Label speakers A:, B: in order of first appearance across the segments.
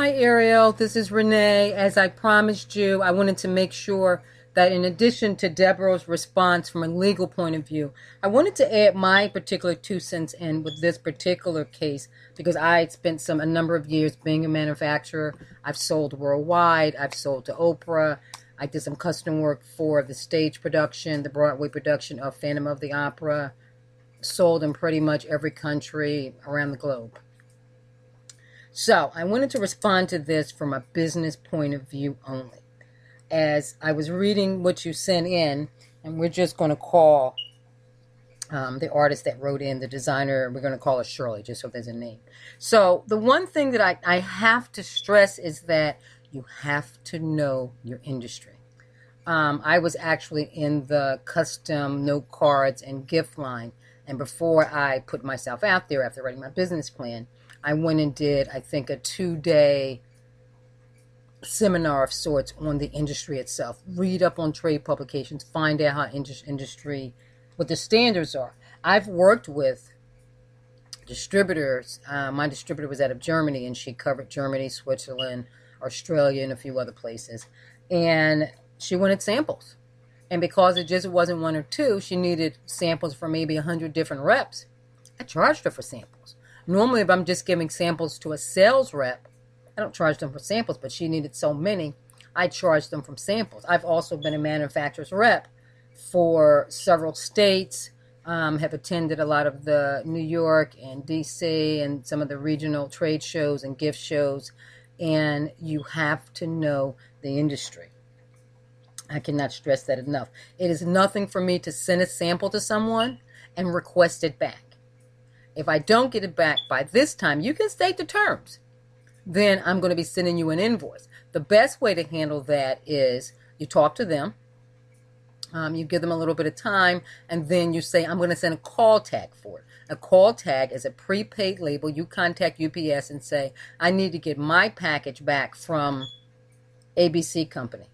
A: Hi Ariel, this is Renee. As I promised you, I wanted to make sure that in addition to Deborah's response from a legal point of view, I wanted to add my particular 2 cents in with this particular case because I had spent a number of years being a manufacturer. I've sold worldwide. I've sold to Oprah. I did some custom work for the stage production, the Broadway production of Phantom of the Opera. Sold in pretty much every country around the globe. So I wanted to respond to this from a business point of view only. As I was reading what you sent in, and we're just going to call the artist that wrote in, the designer, we're going to call her Shirley, just so there's a name. So the one thing that I have to stress is that you have to know your industry. I was actually in the custom note cards and gift line, and before I put myself out there after writing my business plan, I went and did, I think, a 2-day seminar of sorts on the industry itself. Read up on trade publications, find out how industry, what the standards are. I've worked with distributors. My distributor was out of Germany, and she covered Germany, Switzerland, Australia, and a few other places. And she wanted samples. And because it just wasn't one or two, she needed samples for maybe 100 different reps. I charged her for samples. Normally, if I'm just giving samples to a sales rep, I don't charge them for samples, but she needed so many, I charged them from samples. I've also been a manufacturer's rep for several states, have attended a lot of the New York and D.C. and some of the regional trade shows and gift shows, and you have to know the industry. I cannot stress that enough. It is nothing for me to send a sample to someone and request it back. If I don't get it back by this time, you can state the terms. Then I'm going to be sending you an invoice. The best way to handle that is you talk to them. You give them a little bit of time, and then you say, I'm going to send a call tag for it. A call tag is a prepaid label. You contact UPS and say, I need to get my package back from ABC Company.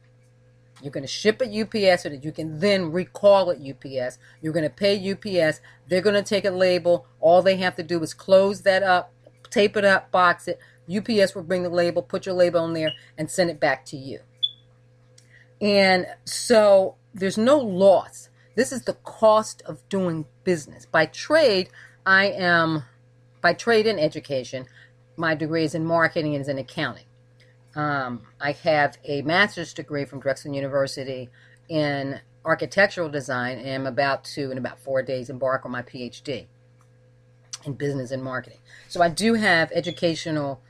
A: You're going to ship it UPS so that you can then recall it UPS. You're going to pay UPS. They're going to take a label. All they have to do is close that up, tape it up, box it. UPS will bring the label, put your label on there, and send it back to you. And so there's no loss. This is the cost of doing business. By trade and education, my degree is in marketing and is in accounting. I have a master's degree from Drexel University in architectural design, and I'm about to, in about 4 days, embark on my Ph.D. in business and marketing. So I do have educational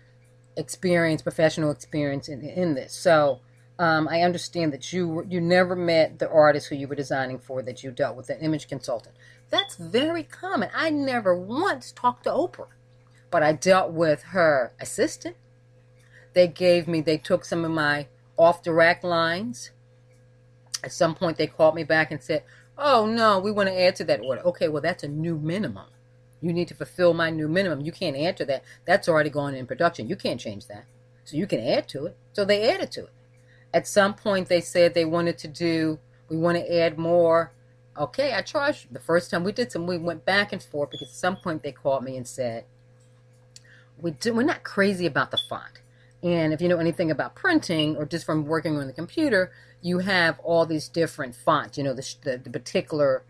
A: experience, professional experience in this. So I understand that you never met the artist who you were designing for, that you dealt with, an image consultant. That's very common. I never once talked to Oprah, but I dealt with her assistant. They took some of my off-the-rack lines. At some point, they called me back and said, oh, no, we want to add to that order. Okay, well, that's a new minimum. You need to fulfill my new minimum. You can't add to that. That's already gone in production. You can't change that. So you can add to it. So they added to it. At some point, they said we want to add more. Okay, I charged the first time we went back and forth because at some point they called me and said, we're not crazy about the font. And if you know anything about printing or just from working on the computer, you have all these different fonts, the particular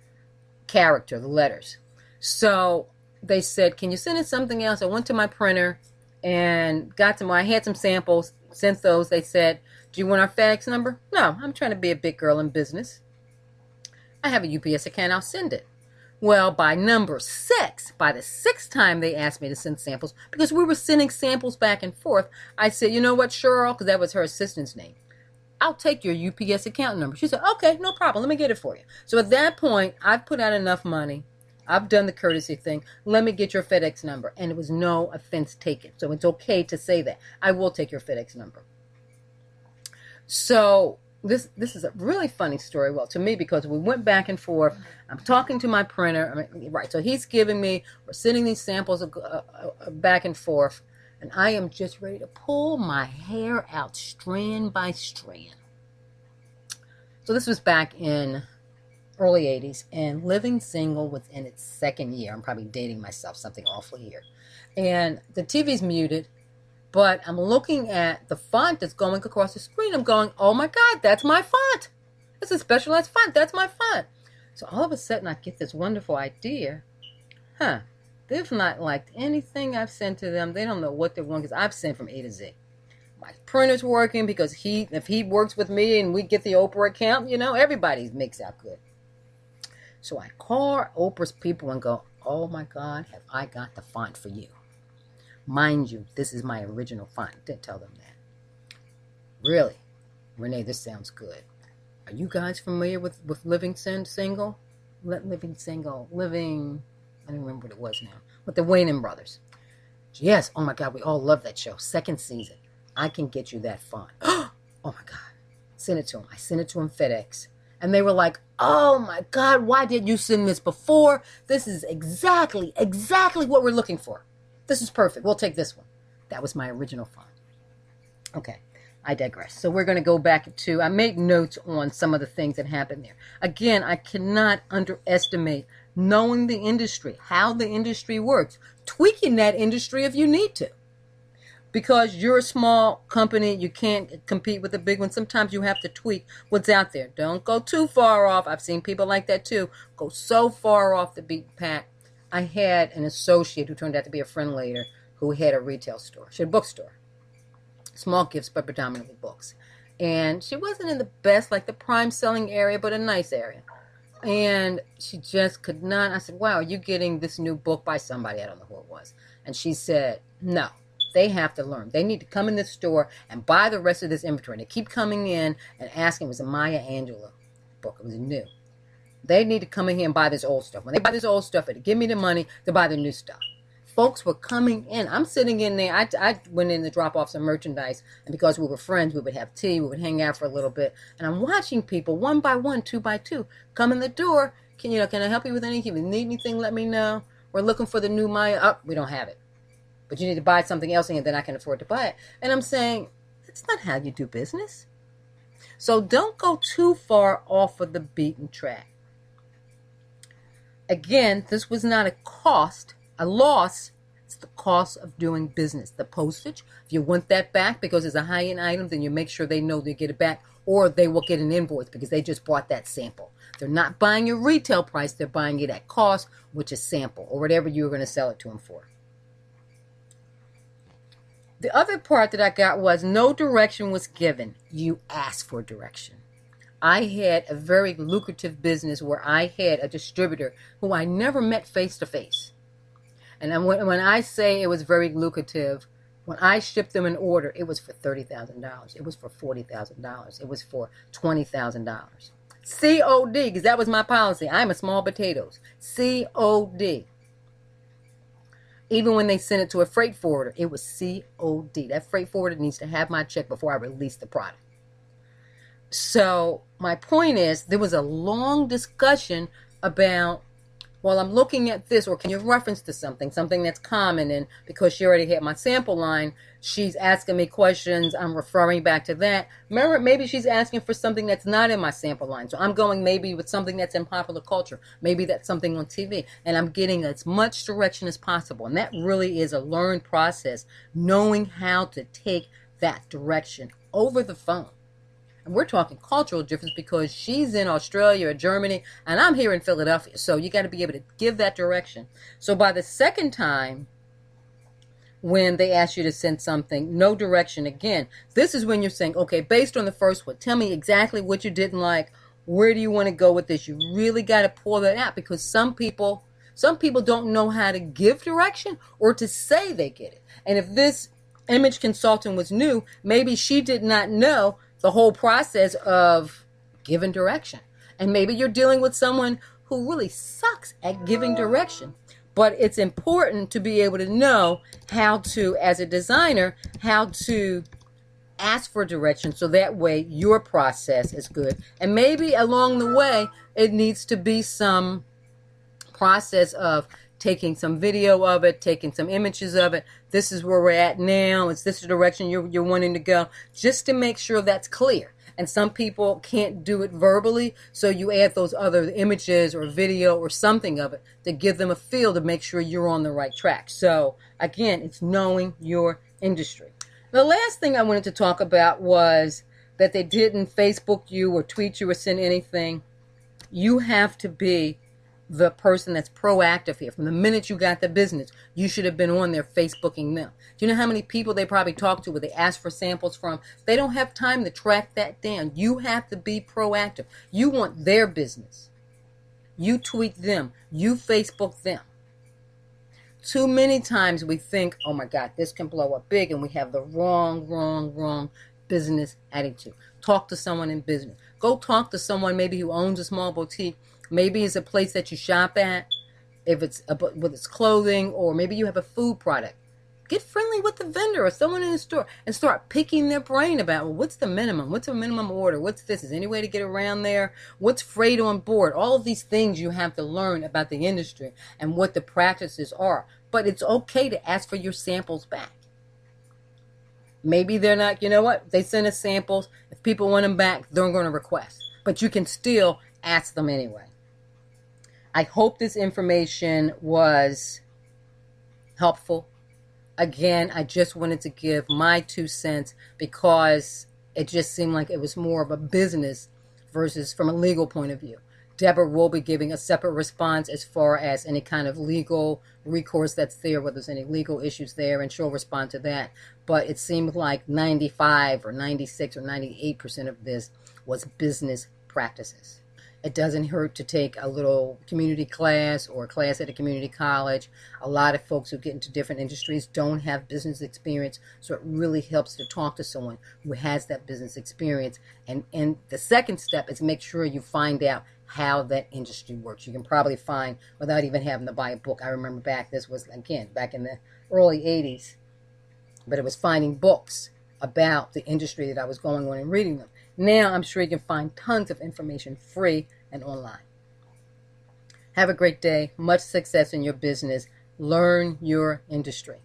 A: character, the letters. So they said, can you send us something else? I went to my printer and I had some samples, sent those. They said, do you want our FedEx number? No, I'm trying to be a big girl in business. I have a UPS account, I'll send it. Well, by the sixth time they asked me to send samples, because we were sending samples back and forth, I said, you know what, Cheryl, because that was her assistant's name, I'll take your UPS account number. She said, okay, no problem, let me get it for you. So at that point, I've put out enough money. I've done the courtesy thing. Let me get your FedEx number. And it was no offense taken. So it's okay to say that. I will take your FedEx number. So this is a really funny story, well, to me, because we went back and forth. I'm talking to my printer. Right, so he's giving me, we're sending these samples back and forth, and I am just ready to pull my hair out strand by strand. So this was back in early 80s, and living single was in its second year. I'm probably dating myself something awful here. And the TV's muted, But I'm looking at the font that's going across the screen. I'm going, oh my God, that's my font. It's a specialized font. That's my font. So all of a sudden I get this wonderful idea. They've not liked anything I've sent to them. They don't know what they want because I've sent from A to Z. My printer's working because if he works with me and we get the Oprah account, everybody makes out good. So I call Oprah's people and go, oh my God, have I got the font for you? Mind you, this is my original font. Didn't tell them that. Really? Renee, this sounds good. Are you guys familiar with Living Single? I don't remember what it was now. With the Wayne brothers. Yes, oh my God, we all love that show. Second season. I can get you that font. Oh my God. Send it to them. I sent it to them FedEx. And they were like, oh my God, why did you send this before? This is exactly what we're looking for. This is perfect. We'll take this one. That was my original font. Okay, I digress. So we're going to go back to, I made notes on some of the things that happened there. Again, I cannot underestimate knowing the industry, how the industry works, tweaking that industry if you need to. Because you're a small company, you can't compete with the big one. Sometimes you have to tweak what's out there. Don't go too far off. I've seen people like that too. Go so far off the beaten path. I had an associate who turned out to be a friend later who had a retail store. She had a bookstore. Small gifts, but predominantly books. And she wasn't in the best, like the prime selling area, but a nice area. And she just could not. I said, wow, are you getting this new book by somebody? I don't know who it was. And she said, no. They have to learn. They need to come in this store and buy the rest of this inventory. They keep coming in and asking. It was a Maya Angelou book. It was new. They need to come in here and buy this old stuff. When they buy this old stuff, it'll give me the money to buy the new stuff. Folks were coming in. I'm sitting in there. I went in to drop off some merchandise. And because we were friends, we would have tea. We would hang out for a little bit. And I'm watching people, one by one, two by two, come in the door. Can I help you with anything? If you need anything, let me know. We're looking for the new Maya. Oh, we don't have it. But you need to buy something else and then I can afford to buy it. And I'm saying, that's not how you do business. So don't go too far off of the beaten track. Again, this was not a loss. It's the cost of doing business. The postage, if you want that back because it's a high-end item, then you make sure they know they get it back, or they will get an invoice because they just bought that sample. They're not buying your retail price. They're buying it at cost, which is sample, or whatever you were going to sell it to them for. The other part that I got was no direction was given. You asked for direction. I had a very lucrative business where I had a distributor who I never met face to face. And when I say it was very lucrative, when I shipped them an order, it was for $30,000. It was for $40,000. It was for $20,000. C.O.D. because that was my policy. I'm a small potatoes. C.O.D. Even when they sent it to a freight forwarder, it was C.O.D. That freight forwarder needs to have my check before I release the product. So my point is, there was a long discussion about, well, I'm looking at this, or can you reference to something that's common? And because she already had my sample line, she's asking me questions. I'm referring back to that. Remember, maybe she's asking for something that's not in my sample line. So I'm going maybe with something that's in popular culture. Maybe that's something on TV. And I'm getting as much direction as possible. And that really is a learned process, knowing how to take that direction over the phone. And we're talking cultural difference because she's in Australia or Germany and I'm here in Philadelphia. So you got to be able to give that direction. So by the second time, when they ask you to send something, no direction again, this is when you're saying, okay, based on the first one, tell me exactly what you didn't like. Where do you want to go with this? You really got to pull that out because some people don't know how to give direction or to say they get it. And if this image consultant was new, maybe she did not know the whole process of giving direction. And maybe you're dealing with someone who really sucks at giving direction. But it's important to be able to know how to, as a designer, how to ask for direction so that way your process is good. And maybe along the way, it needs to be some process of taking some video of it, taking some images of it. This is where we're at now. Is this the direction you're wanting to go? Just to make sure that's clear. And some people can't do it verbally, so you add those other images or video or something of it to give them a feel to make sure you're on the right track. So again, it's knowing your industry. The last thing I wanted to talk about was that they didn't Facebook you or tweet you or send anything. You have to be the person that's proactive here. From the minute you got the business, you should have been on there Facebooking them. Do you know how many people they probably talk to where they ask for samples from? They don't have time to track that down. You have to be proactive. You want their business. You tweet them. You Facebook them. Too many times we think, oh my God, this can blow up big, and we have the wrong business attitude. Talk to someone in business. Go talk to someone maybe who owns a small boutique. Maybe it's a place that you shop at, if it's with its clothing, or maybe you have a food product. Get friendly with the vendor or someone in the store and start picking their brain about, well, what's the minimum? What's a minimum order? What's this? Is there any way to get around there? What's freight on board? All of these things you have to learn about the industry and what the practices are. But it's okay to ask for your samples back. Maybe they're not, you know what? They send us samples. If people want them back, they're going to request. But you can still ask them anyway. I hope this information was helpful. Again, I just wanted to give my 2 cents because it just seemed like it was more of a business versus from a legal point of view. Debra will be giving a separate response as far as any kind of legal recourse that's there, whether there's any legal issues there, and she'll respond to that. But it seemed like 95 or 96 or 98% of this was business practices. It doesn't hurt to take a little community class or a class at a community college. A lot of folks who get into different industries don't have business experience, so it really helps to talk to someone who has that business experience. And the second step is make sure you find out how that industry works. You can probably find without even having to buy a book. I remember this was, again, back in the early 80s, but it was finding books about the industry that I was going on and reading them. Now I'm sure you can find tons of information free and online. Have a great day. Much success in your business. Learn your industry.